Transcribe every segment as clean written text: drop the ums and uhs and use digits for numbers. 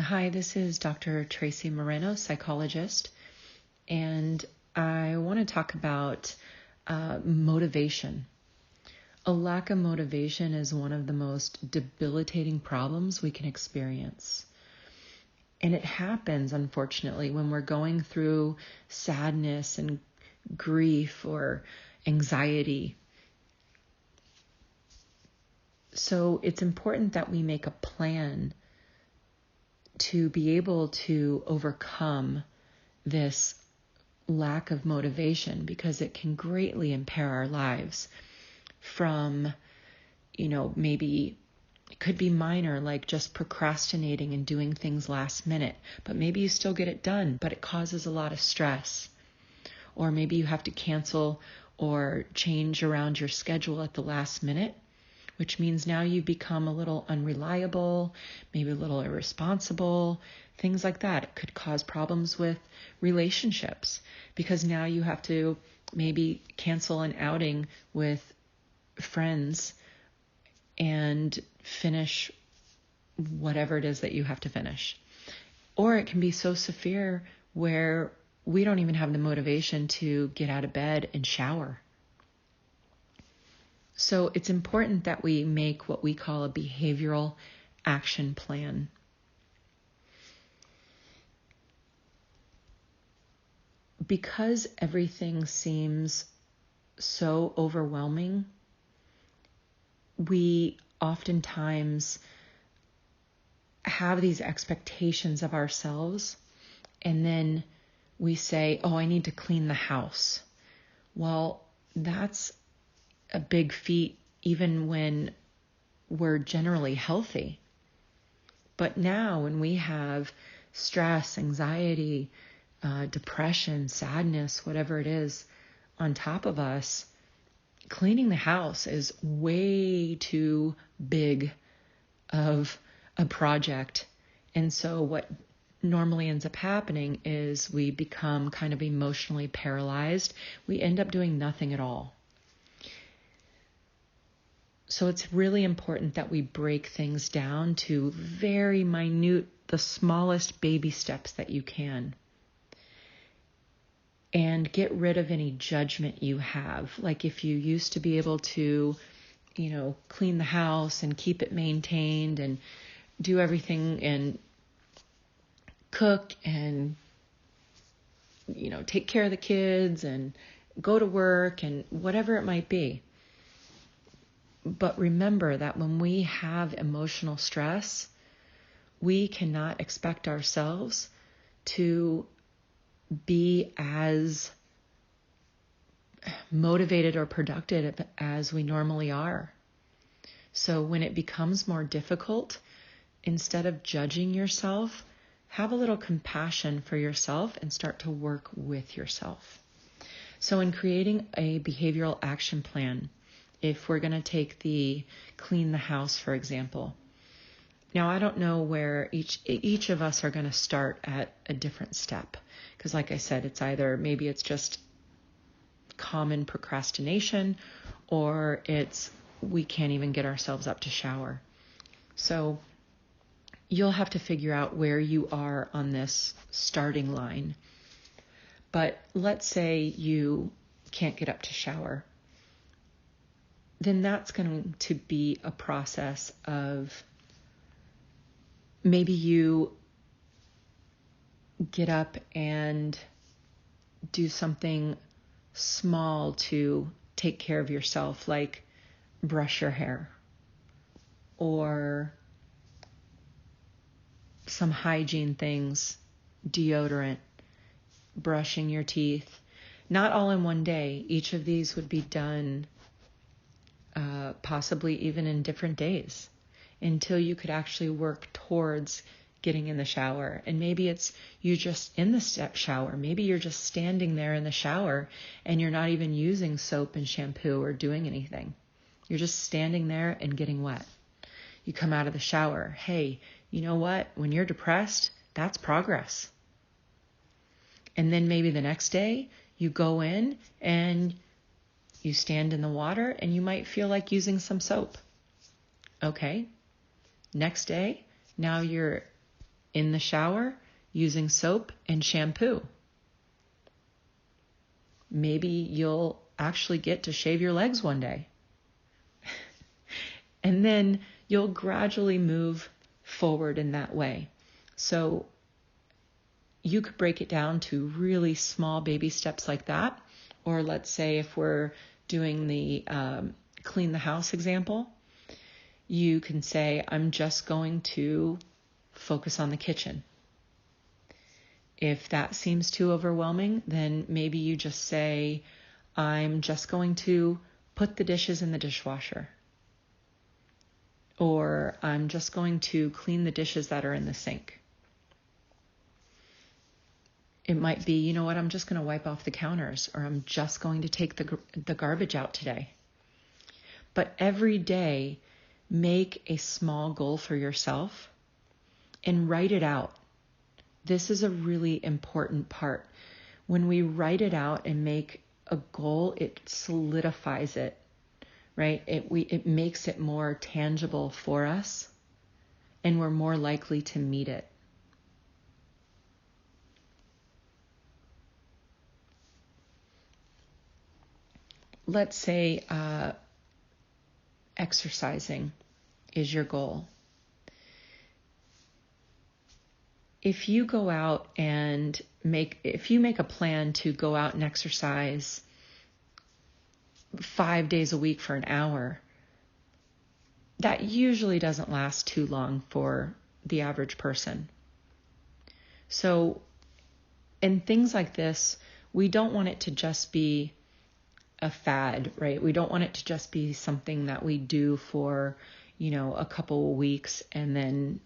Hi, this is Dr. Traci Moreno, psychologist, and I want to talk about motivation. A lack of motivation is one of the most debilitating problems we can experience. And it happens, unfortunately, when we're going through sadness and grief or anxiety. So it's important that we make a plan to be able to overcome this lack of motivation, because it can greatly impair our lives from, maybe it could be minor, like just procrastinating and doing things last minute, but maybe you still get it done, but it causes a lot of stress. Or maybe you have to cancel or change around your schedule at the last minute, which means now you become a little unreliable, maybe a little irresponsible, things like that. It could cause problems with relationships because now you have to maybe cancel an outing with friends and finish whatever it is that you have to finish. Or it can be so severe where we don't even have the motivation to get out of bed and shower. So it's important that we make what we call a behavioral action plan. Because everything seems so overwhelming, we oftentimes have these expectations of ourselves, and then we say, I need to clean the house. Well, that's a big feat, even when we're generally healthy. But now when we have stress, anxiety, depression, sadness, whatever it is on top of us, cleaning the house is way too big of a project. And so what normally ends up happening is we become kind of emotionally paralyzed. We end up doing nothing at all. So it's really important that we break things down to very minute, the smallest baby steps that you can. And get rid of any judgment you have. Like if you used to be able to, clean the house and keep it maintained and do everything and cook and, take care of the kids and go to work and whatever it might be. But remember that when we have emotional stress, we cannot expect ourselves to be as motivated or productive as we normally are. So when it becomes more difficult, instead of judging yourself, have a little compassion for yourself and start to work with yourself. So in creating a behavioral action plan, if we're going to take the clean the house, for example. Now, I don't know where each of us are going to start at a different step. Because like I said, it's either maybe it's just common procrastination, or it's we can't even get ourselves up to shower. So you'll have to figure out where you are on this starting line. But let's say you can't get up to shower. Then that's going to be a process of maybe you get up and do something small to take care of yourself, like brush your hair or some hygiene things, deodorant, brushing your teeth. Not all in one day. Each of these would be done possibly even in different days until you could actually work towards getting in the shower. And maybe it's you just in the shower. Maybe you're just standing there in the shower and you're not even using soap and shampoo or doing anything. You're just standing there and getting wet. You come out of the shower. Hey, you know what? When you're depressed, that's progress. And then maybe the next day you go in and you stand in the water and you might feel like using some soap. Okay. Next day, now you're in the shower, using soap and shampoo. Maybe you'll actually get to shave your legs one day. And then you'll gradually move forward in that way. So you could break it down to really small baby steps like that. Or let's say if we're doing the clean the house example, you can say, I'm just going to focus on the kitchen. If that seems too overwhelming, then maybe you just say, I'm just going to put the dishes in the dishwasher. Or I'm just going to clean the dishes that are in the sink. It might be, you know what, I'm just going to wipe off the counters, or I'm just going to take the garbage out today. But every day, make a small goal for yourself and write it out. This is a really important part. When we write it out and make a goal, it solidifies it, right? It makes it more tangible for us, and we're more likely to meet it. Let's say exercising is your goal. If you go out and if you make a plan to go out and exercise 5 days a week for an hour, that usually doesn't last too long for the average person. So in things like this, we don't want it to just be a fad, right? We don't want it to just be something that we do for, a couple of weeks, and then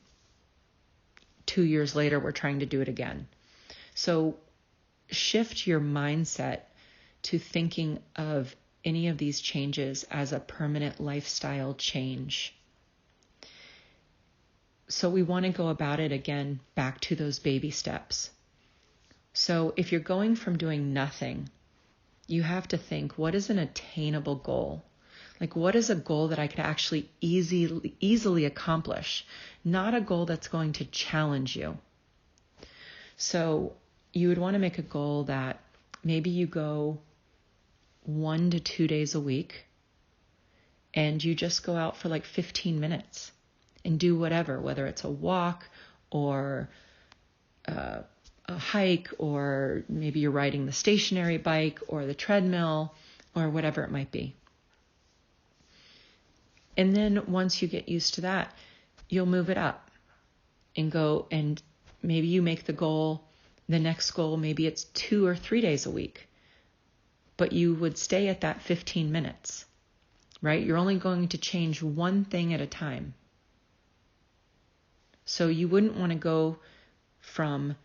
2 years later, we're trying to do it again. So shift your mindset to thinking of any of these changes as a permanent lifestyle change. So we want to go about it again, back to those baby steps. So if you're going from doing nothing, you have to think, what is an attainable goal? Like, what is a goal that I could actually easily accomplish? Not a goal that's going to challenge you. So you would want to make a goal that maybe you go 1 to 2 days a week and you just go out for like 15 minutes and do whatever, whether it's a walk or a hike, or maybe you're riding the stationary bike or the treadmill or whatever it might be. And then once you get used to that, you'll move it up and go, and maybe you make the next goal, maybe it's 2 or 3 days a week, but you would stay at that 15 minutes, right? You're only going to change one thing at a time. So you wouldn't want to go from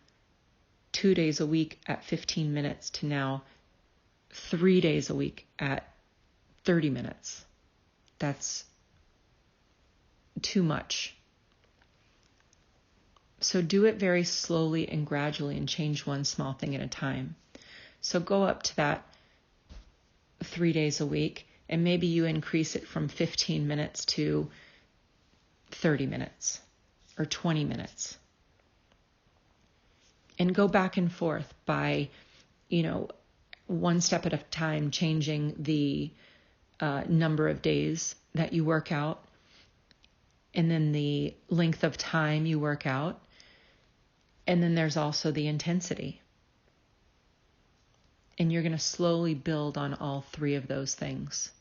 2 days a week at 15 minutes to now 3 days a week at 30 minutes. That's too much. So do it very slowly and gradually and change one small thing at a time. So go up to that 3 days a week, and maybe you increase it from 15 minutes to 30 minutes or 20 minutes. And go back and forth by, one step at a time, changing the number of days that you work out, and then the length of time you work out. And then there's also the intensity. And you're going to slowly build on all three of those things.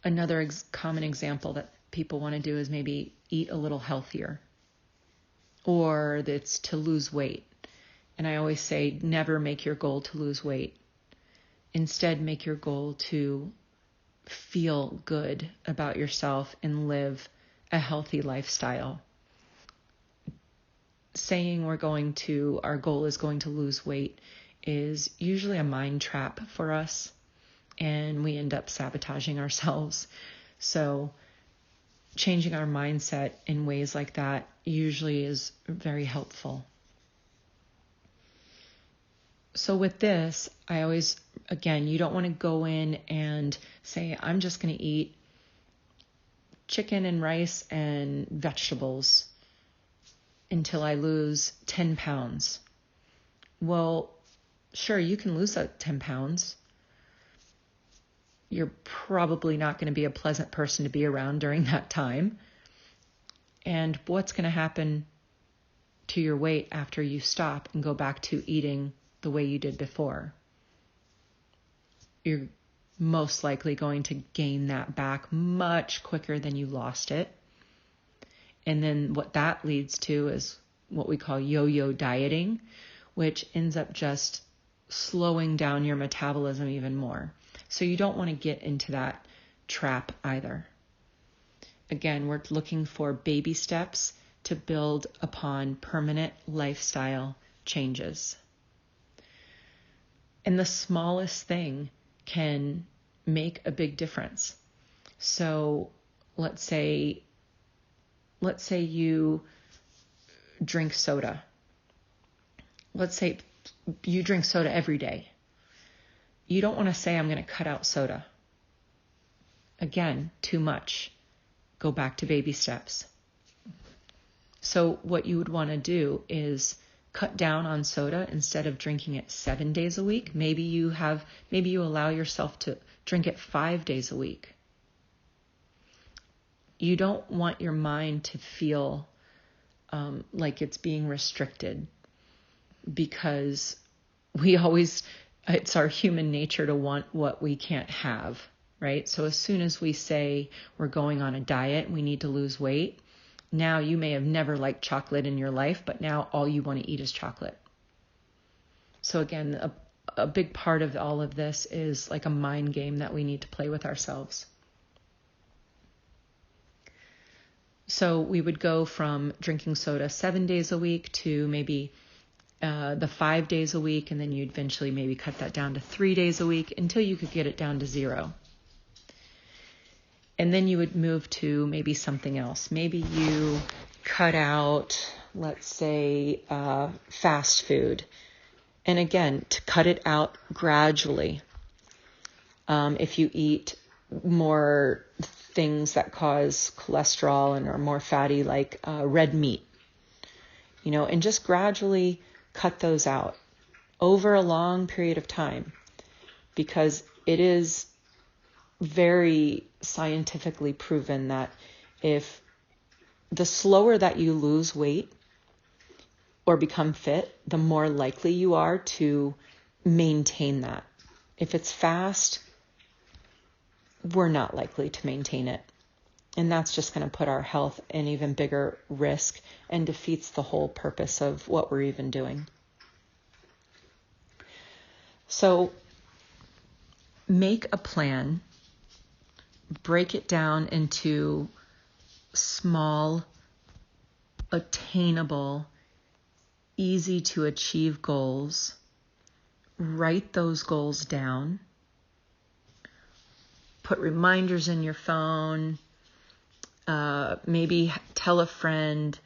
Another common example that people want to do is maybe eat a little healthier, or it's to lose weight. And I always say, never make your goal to lose weight. Instead, make your goal to feel good about yourself and live a healthy lifestyle. Saying our goal is going to lose weight is usually a mind trap for us, and we end up sabotaging ourselves. So changing our mindset in ways like that usually is very helpful. So with this, I always, again, you don't want to go in and say, I'm just going to eat chicken and rice and vegetables until I lose 10 pounds. Well, sure, you can lose that 10 pounds. You're probably not going to be a pleasant person to be around during that time. And what's going to happen to your weight after you stop and go back to eating the way you did before? You're most likely going to gain that back much quicker than you lost it. And then what that leads to is what we call yo-yo dieting, which ends up just slowing down your metabolism even more. So you don't want to get into that trap either. Again, we're looking for baby steps to build upon permanent lifestyle changes. And the smallest thing can make a big difference. So let's say you drink soda. Let's say you drink soda every day. You don't want to say, I'm going to cut out soda. Again, too much. Go back to baby steps. So what you would want to do is cut down on soda instead of drinking it 7 days a week. Maybe you allow yourself to drink it 5 days a week. You don't want your mind to feel like it's being restricted, because it's our human nature to want what we can't have, right? So as soon as we say we're going on a diet, we need to lose weight, now you may have never liked chocolate in your life, but now all you want to eat is chocolate. So again, a big part of all of this is like a mind game that we need to play with ourselves. So we would go from drinking soda 7 days a week to maybe the 5 days a week, and then you'd eventually maybe cut that down to 3 days a week until you could get it down to 0. And then you would move to maybe something else. Maybe you cut out, let's say, fast food. And again, to cut it out gradually. If you eat more things that cause cholesterol and are more fatty, like red meat, and just gradually cut those out over a long period of time, because it is very scientifically proven that if the slower that you lose weight or become fit, the more likely you are to maintain that. If it's fast, we're not likely to maintain it. And that's just going to put our health in even bigger risk and defeats the whole purpose of what we're even doing. So make a plan, break it down into small, attainable, easy to achieve goals. Write those goals down. Put reminders in your phone. Maybe tell a friend,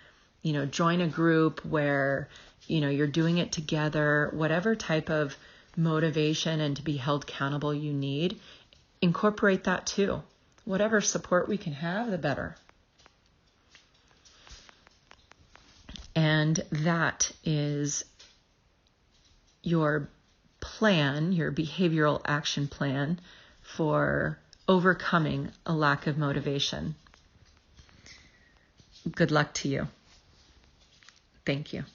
join a group where, you're doing it together, whatever type of motivation and to be held accountable you need, incorporate that too. Whatever support we can have, the better. And that is your plan, your behavioral action plan for overcoming a lack of motivation. Good luck to you. Thank you.